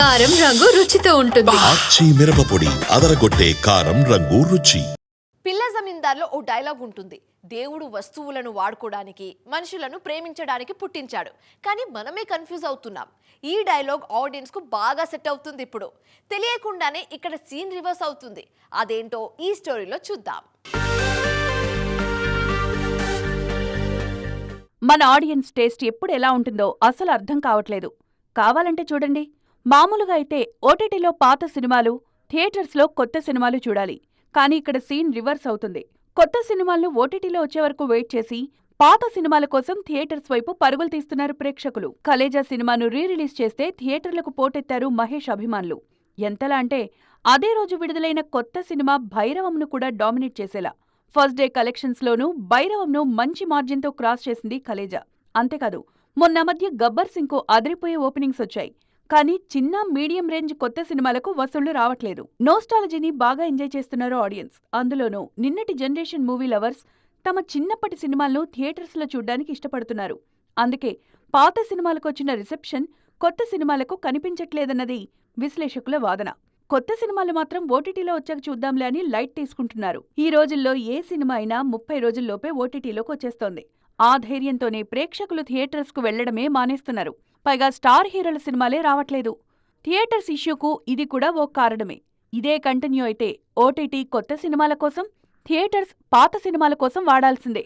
కారం రంగు రుచితో ఉంటుంది. ఆచి మిరపపొడి అదరగొట్టే కారం రంగు రుచి. పిల్ల జమీందార్లో ఓ డైలాగ్ ఉంటుంది. దేవుడు వస్తువులను వాడుకోవడానికి, మనుషులను ప్రేమించడానికి పుట్టించాడు, కానీ మనమే కన్ఫ్యూజ్ అవుతున్నాం. ఈ డైలాగ్ ఆడియన్స్ కు బాగా సెట్ అవుతుంది. ఇప్పుడు తెలియకుండానే ఇక్కడ సీన్ రివర్స్ అవుతుంది. అదేంటో ఈ స్టోరీలో చూద్దాం. మన ఆడియన్స్ టేస్ట్ ఎప్పుడు ఎలా ఉంటుందో అసలు అర్థం కావట్లేదు. కావాలంటే చూడండి. మామూలుగా అయితే ఓటీటీలో పాత సినిమాలు, థియేటర్స్లో కొత్త సినిమాలు చూడాలి. కానీ ఇక్కడ సీన్ రివర్స్ అవుతుంది. కొత్త సినిమాలను ఓటీటీలో వచ్చే వరకు వెయిట్ చేసి పాత సినిమాల కోసం థియేటర్స్ వైపు పరుగులు తీస్తున్నారు ప్రేక్షకులు. కలేజా సినిమాను రిలీజ్ చేస్తే థియేటర్లకు పోటెత్తారు మహేష్ అభిమానులు. ఎంతలా అంటే అదే రోజు విడుదలైన కొత్త సినిమా భైరవంను కూడా డామినేట్ చేసేలా ఫస్ట్ డే కలెక్షన్స్లోనూ భైరవంను మంచి మార్జిన్తో క్రాస్ చేసింది కలేజా. అంతేకాదు, మొన్న మధ్య గబ్బర్ సింగ్కు అదిరిపోయే ఓపెనింగ్స్ వచ్చాయి. కానీ చిన్న, మీడియం రేంజ్ కొత్త సినిమాలకు వసూళ్లు రావట్లేదు. నోస్టాలజీని బాగా ఎంజాయ్ చేస్తున్నారు ఆడియన్స్. అందులోనూ నిన్నటి జనరేషన్ మూవీ లవర్స్ తమ చిన్నప్పటి సినిమాలను థియేటర్స్లో చూడ్డానికి ఇష్టపడుతున్నారు. అందుకే పాత సినిమాలకు వచ్చిన రిసెప్షన్ కొత్త సినిమాలకు కనిపించట్లేదన్నది విశ్లేషకుల వాదన. కొత్త సినిమాలు మాత్రం ఓటీటీలో వచ్చాక చూద్దాంలే అని లైట్ తీసుకుంటున్నారు. ఈ రోజుల్లో ఏ సినిమా అయినా 30 రోజుల్లోపే ఓటీటీలోకి వచ్చేస్తోంది. ఆ ధైర్యంతోనే ప్రేక్షకులు థియేటర్స్కు వెళ్లడమే మానేస్తున్నారు. పైగా స్టార్ హీరోల సినిమాలే రావట్లేదు. థియేటర్స్ ఇష్యూకు ఇది కూడా ఓ కారణమే. ఇదే కంటిన్యూ అయితే ఓటీటీ కొత్త సినిమాల కోసం, థియేటర్స్ పాత సినిమాల కోసం వాడాల్సిందే.